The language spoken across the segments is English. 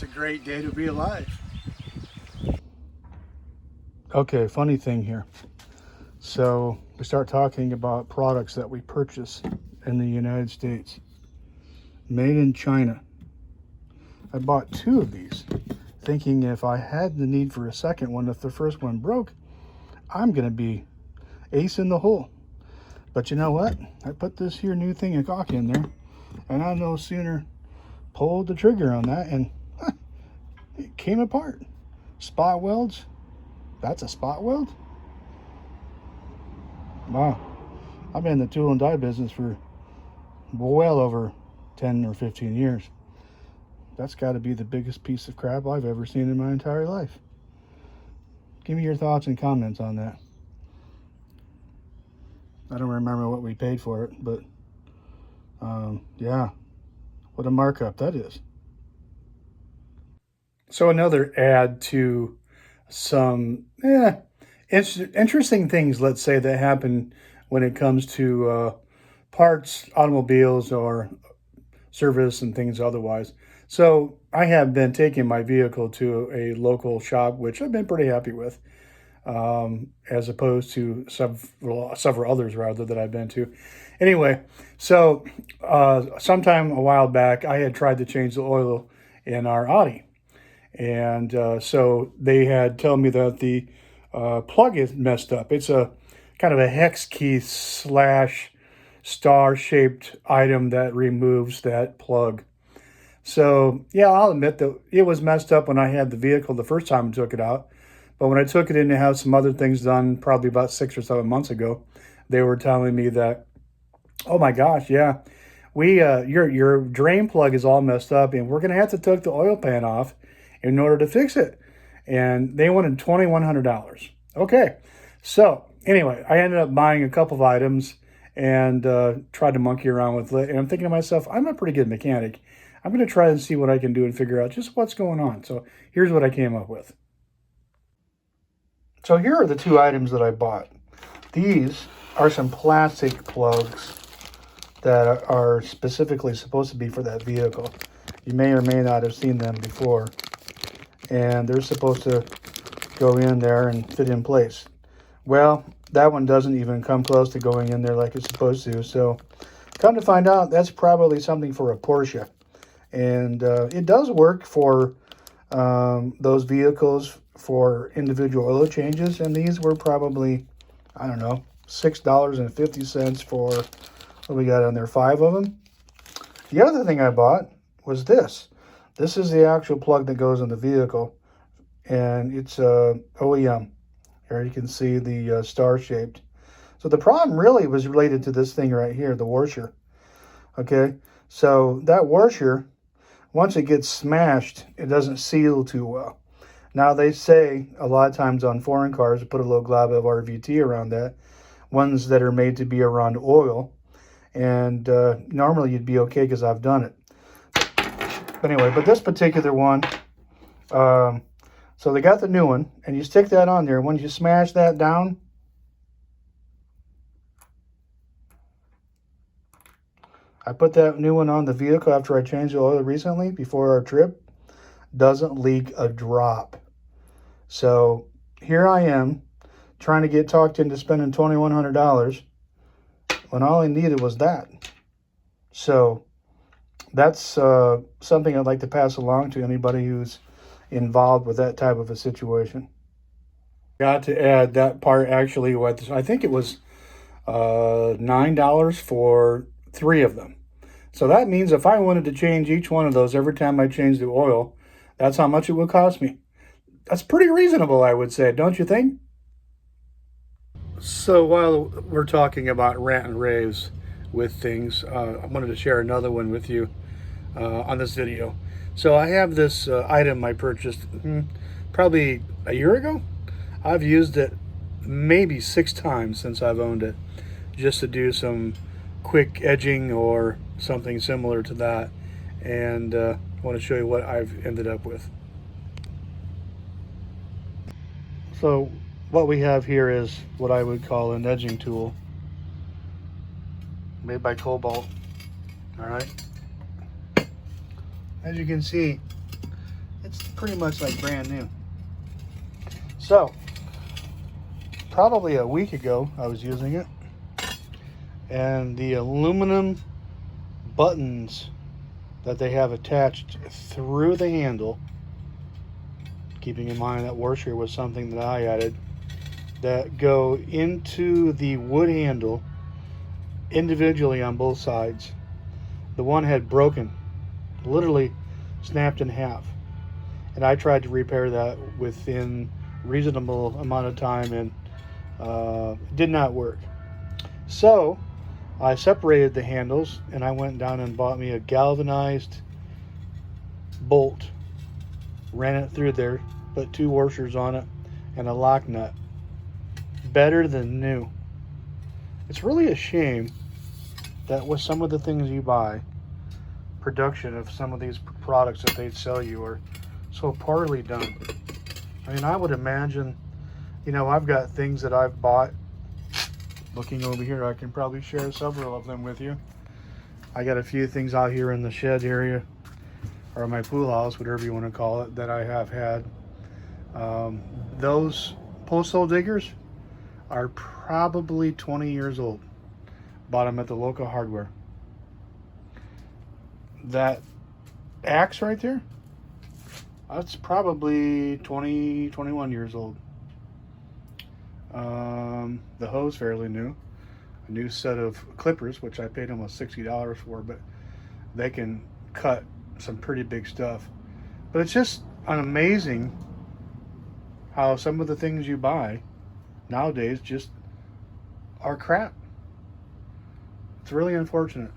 It's a great day to be alive. Okay, funny thing here. So we start talking about products that we purchase in the United States, made in China. I bought two of these, thinking if I had the need for a second one, if the first one broke, I'm gonna be ace in the hole. But you know what? I put this here new thing of caulk in there, and I no sooner pulled the trigger on that, and it came apart. Spot welds. That's a spot weld. Wow. I've been in the tool and die business for well over 10 or 15 years. That's got to be the biggest piece of crap I've ever seen in my entire life. Give me your thoughts and comments on that. I don't remember what we paid for it, but yeah, what a markup that is. So another add to some interesting things, let's say, that happen when it comes to parts, automobiles, or service and things otherwise. So I have been taking my vehicle to a local shop, which I've been pretty happy with, as opposed to several others rather that I've been to. Anyway, so sometime a while back, I had tried to change the oil in our Audi, and so they had told me that the plug is messed up. It's a kind of a hex key slash star shaped item that removes that plug. So yeah, I'll admit that it was messed up when I had the vehicle the first time I took it out. But when I took it in to have some other things done, probably about 6 or 7 months ago, they were telling me that, oh my gosh, yeah, we your drain plug is all messed up, and we're gonna have to take the oil pan off in order to fix it. And they wanted $2,100. Okay, so anyway, I ended up buying a couple of items and tried to monkey around with it. And I'm thinking to myself, I'm a pretty good mechanic. I'm going to try and see what I can do and figure out just what's going on. So here's what I came up with. So here are the two items that I bought. These are some plastic plugs that are specifically supposed to be for that vehicle. You may or may not have seen them before. And they're supposed to go in there and fit in place. Well, that one doesn't even come close to going in there like it's supposed to. So come to find out, that's probably something for a Porsche. And it does work for those vehicles for individual oil changes. And these were probably, I don't know, $6.50 for, what we got on there, 5 of them. The other thing I bought was this. This is the actual plug that goes in the vehicle. And it's OEM. Here you can see the star-shaped. So the problem really was related to this thing right here, the washer. Okay, so that washer, once it gets smashed, it doesn't seal too well. Now they say a lot of times on foreign cars, put a little glob of RVT around that, ones that are made to be around oil. And normally you'd be okay because I've done it. But anyway, but this particular one, so they got the new one, and you stick that on there. Once you smash that down, I put that new one on the vehicle after I changed the oil recently before our trip. Doesn't leak a drop. So here I am trying to get talked into spending $2,100 when all I needed was that. So that's something I'd like to pass along to anybody who's involved with that type of a situation. Got to add that part actually. What I think it was $9 for 3 of them. So that means if I wanted to change each one of those every time I change the oil, that's how much it would cost me. That's pretty reasonable, I would say, don't you think? So while we're talking about rant and raves with things, I wanted to share another one with you on this video. So I have this item I purchased probably a year ago. I've used it maybe 6 times since I've owned it, just to do some quick edging or something similar to that. And I want to show you what I've ended up with. So what we have here is what I would call an edging tool made by Cobalt. All right. As you can see, It's pretty much like brand new. So, probably a week ago, I was using it, and the aluminum buttons that they have attached through the handle, keeping in mind that washer was something that I added, that go into the wood handle individually on both sides. The one had broken, literally snapped in half, and I tried to repair that within reasonable amount of time, and it did not work. So I separated the handles, and I went down and bought me a galvanized bolt, ran it through there, put 2 washers on it, and a lock nut. Better than new. It's really a shame that with some of the things you buy, production of some of these products that they sell you are so poorly done. I mean, I would imagine, you know, I've got things that I've bought. Looking over here, I can probably share several of them with you. I got a few things out here in the shed area, or my pool house, whatever you want to call it, that I have had. Those post hole diggers are probably 20 years old. Bought them at the local hardware. That axe right there, that's probably 20, 21 years old. The hose fairly new. A new set of clippers, which I paid almost $60 for, but they can cut some pretty big stuff. But it's just amazing how some of the things you buy nowadays just are crap. It's really unfortunate.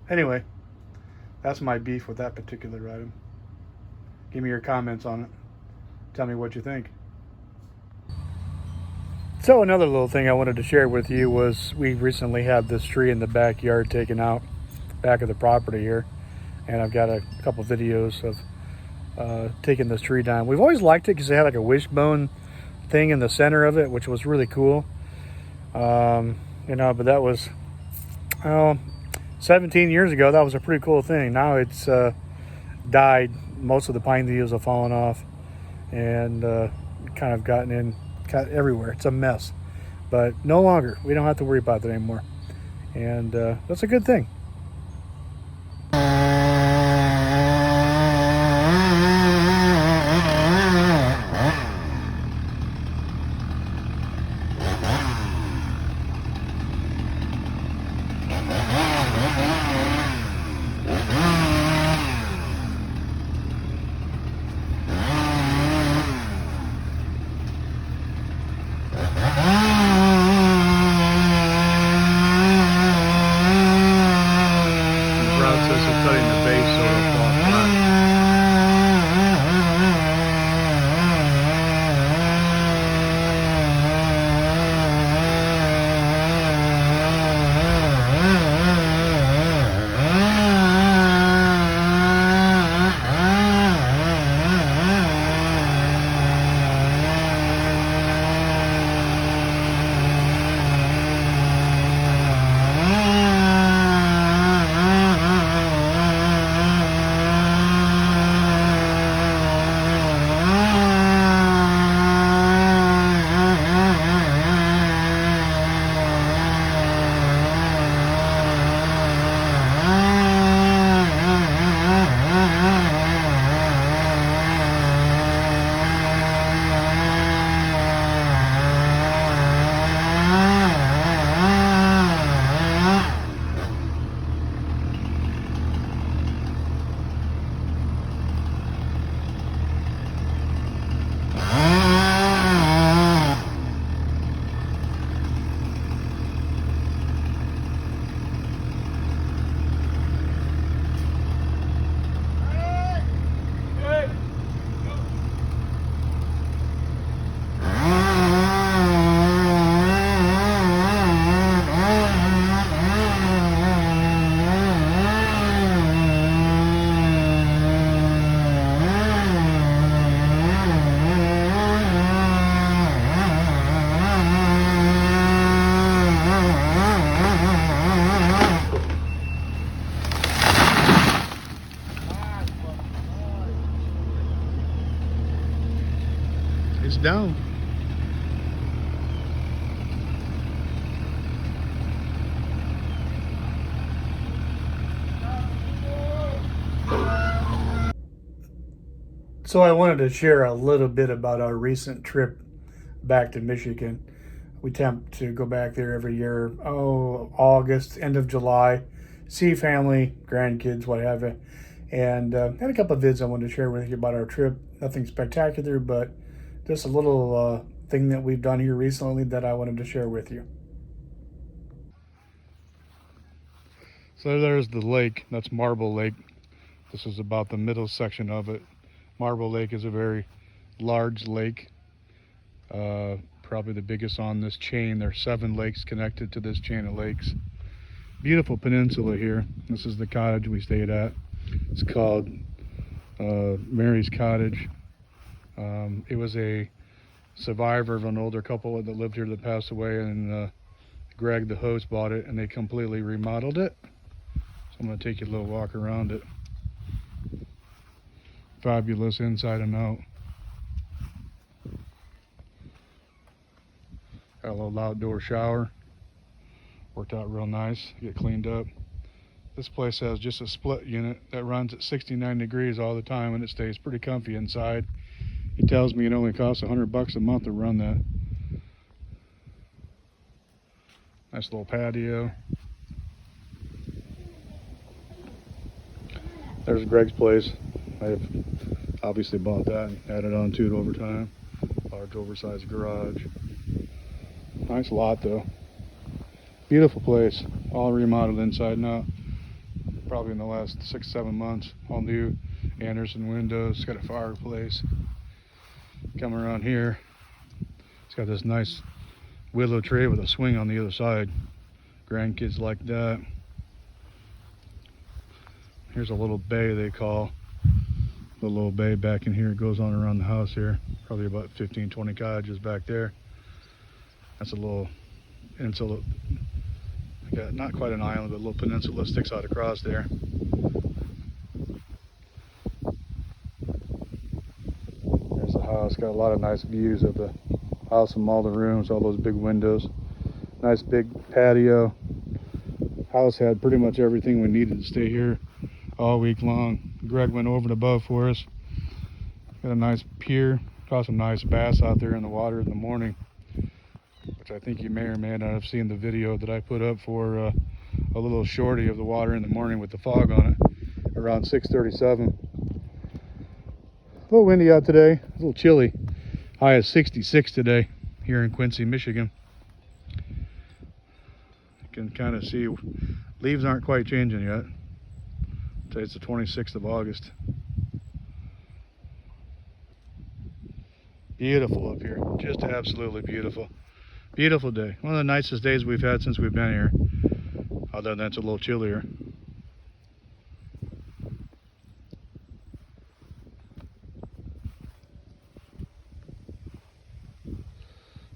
Anyway, that's my beef with that particular item. Give me your comments on it. Tell me what you think. So another little thing I wanted to share with you was we recently had this tree in the backyard taken out, back of the property here, and I've got a couple videos of taking this tree down. We've always liked it because it had like a wishbone thing in the center of it, which was really cool. You know, but that was 17 years ago. That was a pretty cool thing. Now it's died. Most of the pine needles have fallen off, and kind of gotten in everywhere. It's a mess, but no longer. We don't have to worry about that anymore, and that's a good thing. it's down. So I wanted to share a little bit about our recent trip back to Michigan. We attempt to go back there every year, August, end of July, see family, grandkids, what have you. And had a couple of vids I wanted to share with you about our trip. Nothing spectacular, but just a little thing that we've done here recently that I wanted to share with you. So there's the lake. That's Marble Lake. This is about the middle section of it. Marble Lake is a very large lake, probably the biggest on this chain. There are 7 lakes connected to this chain of lakes. Beautiful peninsula here. This is the cottage we stayed at. It's called Mary's Cottage. It was a survivor of an older couple that lived here that passed away, and Greg, the host, bought it, and they completely remodeled it. So I'm going to take you a little walk around it. Fabulous inside and out. Got a little outdoor shower. Worked out real nice. Get cleaned up. This place has just a split unit that runs at 69 degrees all the time, and it stays pretty comfy inside. He tells me it only costs $100 a month to run that. Nice little patio. There's Greg's place. I've obviously bought that and added on to it over time. Large oversized garage. Nice lot though. Beautiful place. All remodeled inside and out. Probably in the last 6-7 months. All new Anderson windows. It's got a fireplace. Come around here. It's got this nice willow tree with a swing on the other side. Grandkids like that. Here's a little bay they call. The little bay back in here. It goes on around the house here. Probably about 15-20 cottages back there. That's a little insula. Got not quite an island, but a little peninsula sticks out across there. There's the house. Got a lot of nice views of the house from all the rooms, all those big windows. Nice big patio. House had pretty much everything we needed to stay here all week long. Greg went over and above for us. Got a nice pier. Caught some nice bass out there in the water in the morning, which I think you may or may not have seen the video that I put up for a little shorty of the water in the morning with the fog on it around 6:37. A little windy out today, a little chilly. High is 66 today here in Quincy, Michigan. You can kind of see leaves aren't quite changing yet. Today it's the 26th of August. Beautiful up here, just absolutely beautiful. Beautiful day. One of the nicest days we've had since we've been here. Other than it's a little chillier.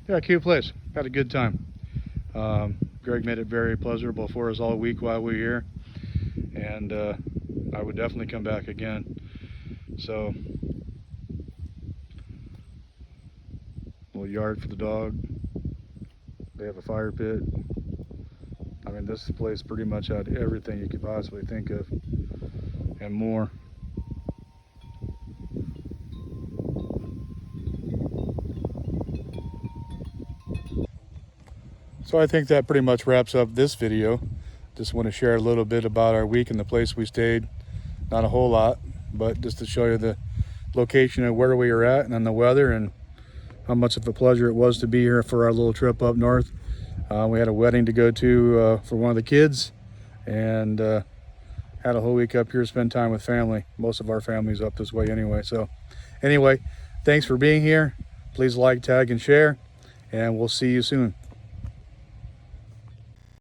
Yeah, cute place. Had a good time. Greg made it very pleasurable for us all week while we were here. And I would definitely come back again. So, little yard for the dog. They have a fire pit. I mean, this place pretty much had everything you could possibly think of and more. So I think that pretty much wraps up this video. Just want to share a little bit about our week and the place we stayed. Not a whole lot, but just to show you the location of where we were at and then the weather and how much of a pleasure it was to be here for our little trip up north. We had a wedding to go to for one of the kids, and had a whole week up here to spend time with family. Most of our family's up this way anyway. So anyway, thanks for being here. Please like, tag, and share, and we'll see you soon.